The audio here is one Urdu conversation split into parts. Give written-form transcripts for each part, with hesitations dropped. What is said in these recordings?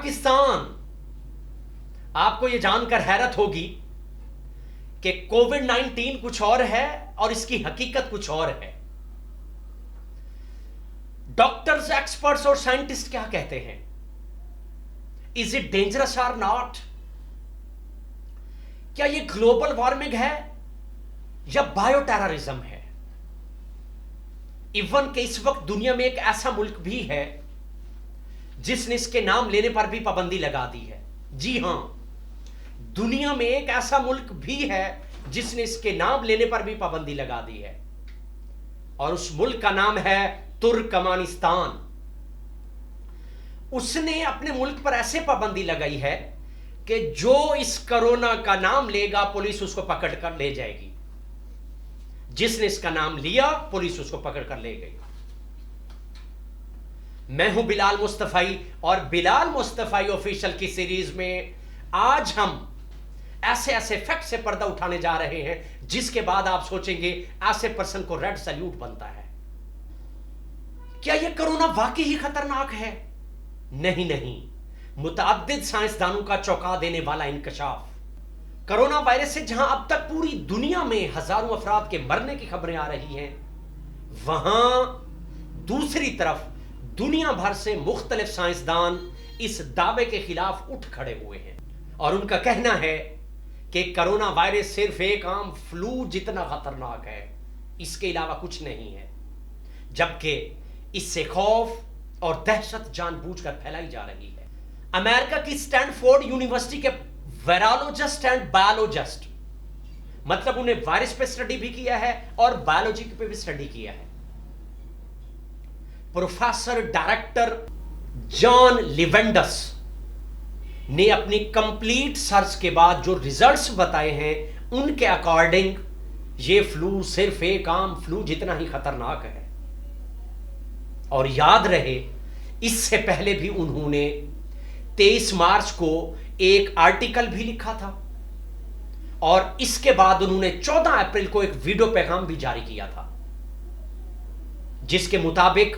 پاکستان. آپ کو یہ جان کر حیرت ہوگی کہ کووڈ-19 کچھ اور ہے اور اس کی حقیقت کچھ اور ہے. ڈاکٹرز، ایکسپرٹس اور سائنٹسٹ کیا کہتے ہیں؟ از اٹ ڈینجرس اور ناٹ؟ کیا یہ گلوبل وارمنگ ہے یا بایو ٹیررزم ہے؟ ایون کہ اس وقت دنیا میں ایک ایسا ملک بھی ہے جس نے اس کے نام لینے پر بھی پابندی لگا دی ہے. جی ہاں، دنیا میں ایک ایسا ملک بھی ہے جس نے اس کے نام لینے پر بھی پابندی لگا دی ہے، اور اس ملک کا نام ہے ترکمانستان. اس نے اپنے ملک پر ایسے پابندی لگائی ہے کہ جو اس کرونا کا نام لے گا پولیس اس کو پکڑ کر لے جائے گی. جس نے اس کا نام لیا پولیس اس کو پکڑ کر لے گئی. میں ہوں بلال مصطفی، اور بلال مصطفی آفیشل کی سیریز میں آج ہم ایسے ایسے فیکٹ سے پردہ اٹھانے جا رہے ہیں جس کے بعد آپ سوچیں گے ایسے پرسن کو ریڈ سیلیوٹ بنتا ہے. کیا یہ کرونا واقعی ہی خطرناک ہے؟ نہیں. متعدد سائنسدانوں کا چونکا دینے والا انکشاف. کرونا وائرس سے جہاں اب تک پوری دنیا میں ہزاروں افراد کے مرنے کی خبریں آ رہی ہیں، وہاں دوسری طرف دنیا بھر سے مختلف سائنسدان اس دعوے کے خلاف اٹھ کھڑے ہوئے ہیں، اور ان کا کہنا ہے کہ کرونا وائرس صرف ایک عام فلو جتنا خطرناک ہے، اس کے علاوہ کچھ نہیں ہے. جبکہ اس سے خوف اور دہشت جان بوجھ کر پھیلائی جا رہی ہے. امریکہ کی اسٹینفورڈ یونیورسٹی کے وائرالوجسٹ اینڈ بایولوجسٹ، مطلب انہیں وائرس پہ اسٹڈی بھی کیا ہے اور بایولوجی پہ بھی اسٹڈی کیا ہے، پروفیسر ڈائریکٹر جان لیونڈس نے اپنی کمپلیٹ سرچ کے بعد جو ریزلٹس بتائے ہیں ان کے اکارڈنگ یہ فلو صرف ایک عام فلو جتنا ہی خطرناک ہے. اور یاد رہے، اس سے پہلے بھی انہوں نے 23 مارچ کو ایک آرٹیکل بھی لکھا تھا، اور اس کے بعد انہوں نے 14 اپریل کو ایک ویڈیو پیغام بھی جاری کیا تھا جس کے مطابق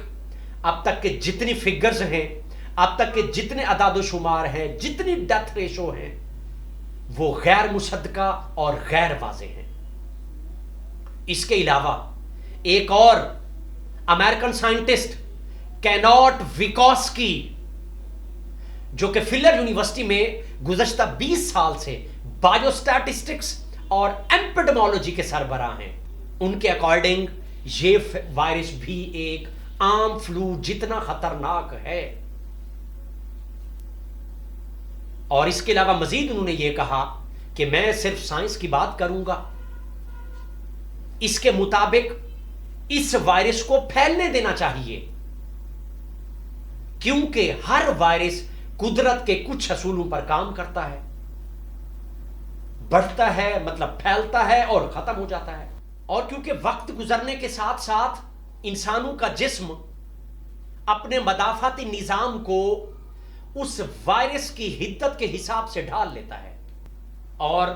اب تک کے جتنی فگرز ہیں، اب تک کے جتنے اعداد و شمار ہیں، جتنی ڈیتھ ریشو ہیں، وہ غیر مصدقہ اور غیر واضح ہیں. اس کے علاوہ ایک اور امریکن سائنٹسٹ کینوٹ ویکوسکی، جو کہ فلر یونیورسٹی میں گزشتہ 20 سال سے بایو اسٹیٹسٹکس اور ایمپیڈیمولوجی کے سربراہ ہیں، ان کے اکارڈنگ یہ وائرس بھی ایک عام فلو جتنا خطرناک ہے. اور اس کے علاوہ مزید انہوں نے یہ کہا کہ میں صرف سائنس کی بات کروں گا. اس کے مطابق اس وائرس کو پھیلنے دینا چاہیے، کیونکہ ہر وائرس قدرت کے کچھ اصولوں پر کام کرتا ہے. بڑھتا ہے مطلب پھیلتا ہے اور ختم ہو جاتا ہے. اور کیونکہ وقت گزرنے کے ساتھ ساتھ انسانوں کا جسم اپنے مدافعتی نظام کو اس وائرس کی حدت کے حساب سے ڈھال لیتا ہے، اور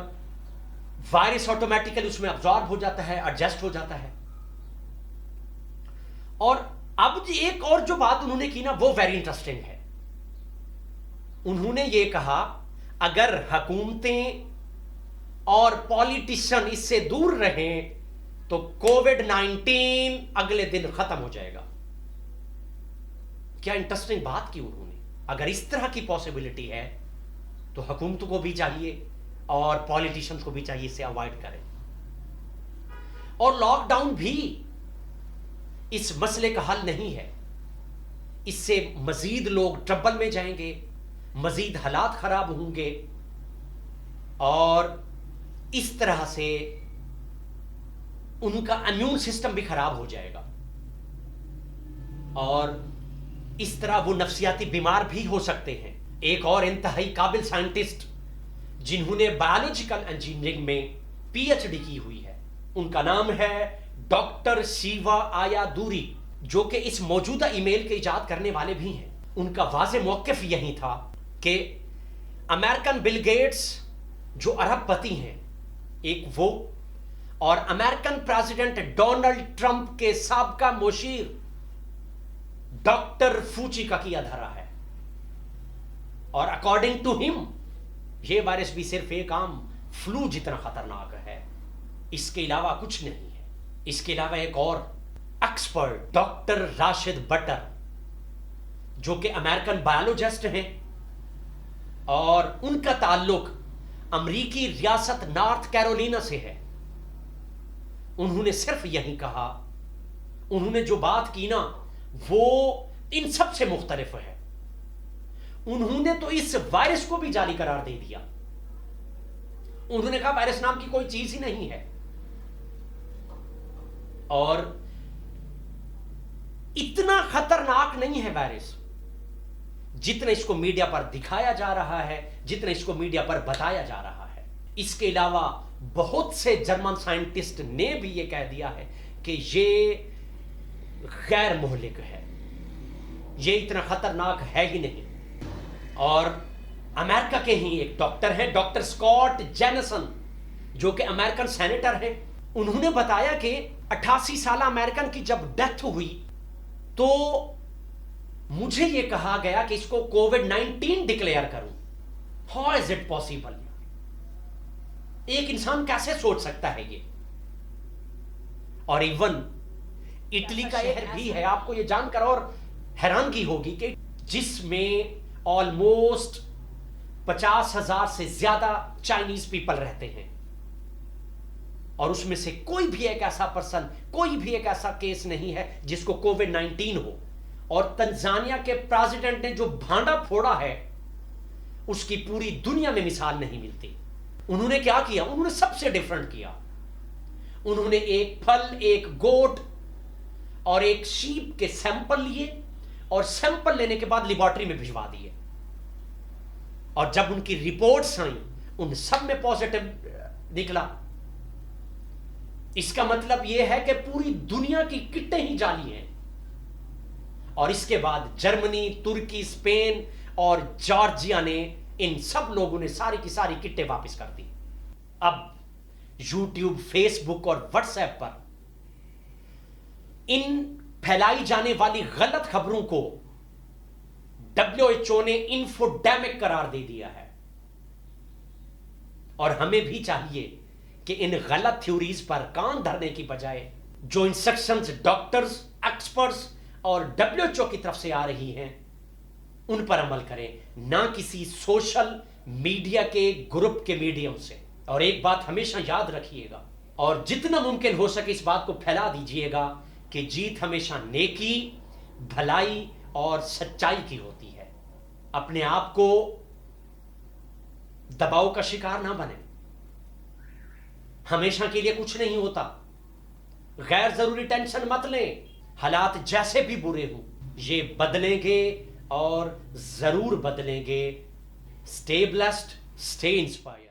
وائرس آٹومیٹیکلی اس میں ابزارب ہو جاتا ہے، ایڈجسٹ ہو جاتا ہے. اور اب ایک اور جو بات انہوں نے کی نا، وہ ویری انٹرسٹنگ ہے. انہوں نے یہ کہا اگر حکومتیں اور پالیٹیشن اس سے دور رہیں تو کووڈ-19 اگلے دن ختم ہو جائے گا. کیا انٹرسٹنگ بات کی انہوں نے. اگر اس طرح کی پاسبلٹی ہے تو حکومتوں کو بھی چاہیے اور پالیٹیشنز کو بھی چاہیے اسے اوائڈ کریں. اور لاک ڈاؤن بھی اس مسئلے کا حل نہیں ہے. اس سے مزید لوگ ٹربل میں جائیں گے، مزید حالات خراب ہوں گے، اور اس طرح سے ان کا امیون سسٹم بھی خراب ہو جائے گا، اور اس طرح وہ نفسیاتی بیمار بھی ہو سکتے ہیں. ایک اور انتہائی قابل سائنٹسٹ جنہوں نے بایولوجیکل انجینئرنگ میں پی ایچ ڈی کی ہوئی ہے، ان کا نام ہے ڈاکٹر شیوا آیا دوری، جو کہ اس موجودہ ای میل کے ایجاد کرنے والے بھی ہیں. ان کا واضح موقف یہی تھا کہ امریکن بل گیٹس جو ارب پتی ہیں ایک وہ، اور امریکن پریزیڈنٹ ڈونلڈ ٹرمپ کے سابقہ مشیر ڈاکٹر فوچی کا کیا دھرا ہے. اور اکارڈنگ ٹو ہم یہ وائرس بھی صرف ایک عام فلو جتنا خطرناک ہے، اس کے علاوہ کچھ نہیں ہے۔ اس کے علاوہ ایک اور ایکسپرٹ ڈاکٹر راشد بٹر، جو کہ امریکن بایولوجسٹ ہیں، اور ان کا تعلق امریکی ریاست نارتھ کیرولینا سے ہے، انہوں نے صرف یہی کہا، انہوں نے جو بات کی نا وہ ان سب سے مختلف ہے۔ انہوں نے تو اس وائرس کو بھی جعلی قرار دے دیا، انہوں نے کہا وائرس نام کی کوئی چیز ہی نہیں ہے، اور اتنا خطرناک نہیں ہے وائرس جتنا اس کو میڈیا پر دکھایا جا رہا ہے، جتنا اس کو میڈیا پر بتایا جا رہا ہے۔ اس کے علاوہ بہت سے جرمن سائنٹسٹ نے بھی یہ کہہ دیا ہے کہ یہ غیر مہلک ہے، یہ اتنا خطرناک ہے ہی نہیں۔ اور امریکہ کے ہی ایک ڈاکٹر ہیں، ڈاکٹر اسکاٹ جینسن، جو کہ امریکن سینیٹر ہیں، انہوں نے بتایا کہ 88 سالہ امریکن کی جب ڈیتھ ہوئی تو مجھے یہ کہا گیا کہ اس کو کووڈ-19 ڈکلیئر کروں۔ How is it possible? ایک انسان کیسے سوچ سکتا ہے یہ؟ اور ایون اٹلی کا شہر بھی ہے، آپ کو یہ جان کر اور حیرانگی ہوگی کہ جس میں آلموسٹ 50,000 سے زیادہ چائنیز پیپل رہتے ہیں، اور اس میں سے کوئی بھی ایک ایسا پرسن، کوئی بھی ایک ایسا کیس نہیں ہے جس کو کووڈ-19 ہو۔ اور تنزانیہ کے پریزیڈنٹ نے جو بھانڈا پھوڑا ہے اس کی پوری دنیا میں مثال نہیں ملتی۔ انہوں نے کیا کیا؟ انہوں نے سب سے ڈیفرنٹ کیا، انہوں نے ایک پھل، ایک گوٹ اور ایک شیپ کے سیمپل لیے، اور سیمپل لینے کے بعد لیبارٹری میں بھجوا دیے، اور جب ان کی رپورٹس آئیں ان سب میں پازیٹیو نکلا۔ اس کا مطلب یہ ہے کہ پوری دنیا کی کٹیں ہی جعلی ہیں۔ اور اس کے بعد جرمنی، ترکی، اسپین اور جارجیا نے، ان سب لوگوں نے ساری کی ساری کٹیں واپس کر دی۔ اب یوٹیوب، فیس بک اور واٹس ایپ پر ان پھیلائی جانے والی غلط خبروں کو WHO نے انفوڈیمک قرار دے دیا ہے، اور ہمیں بھی چاہیے کہ ان غلط تھیوریز پر کان دھرنے کی بجائے جو انسٹرکشنز ڈاکٹرز، ایکسپرٹس اور WHO کی طرف سے آ رہی ہیں ان پر عمل کریں، نہ کسی سوشل میڈیا کے گروپ کے میڈیم سے۔ اور ایک بات ہمیشہ یاد رکھیے گا، اور جتنا ممکن ہو سکے اس بات کو پھیلا دیجیے گا کہ جیت ہمیشہ نیکی، بھلائی اور سچائی کی ہوتی ہے۔ اپنے آپ کو دباؤ کا شکار نہ بنیں، ہمیشہ کے لیے کچھ نہیں ہوتا، غیر ضروری ٹینشن مت لیں، حالات جیسے بھی برے ہوں یہ بدلیں گے اور ضرور بدلیں گے۔ Stay blessed, stay inspired.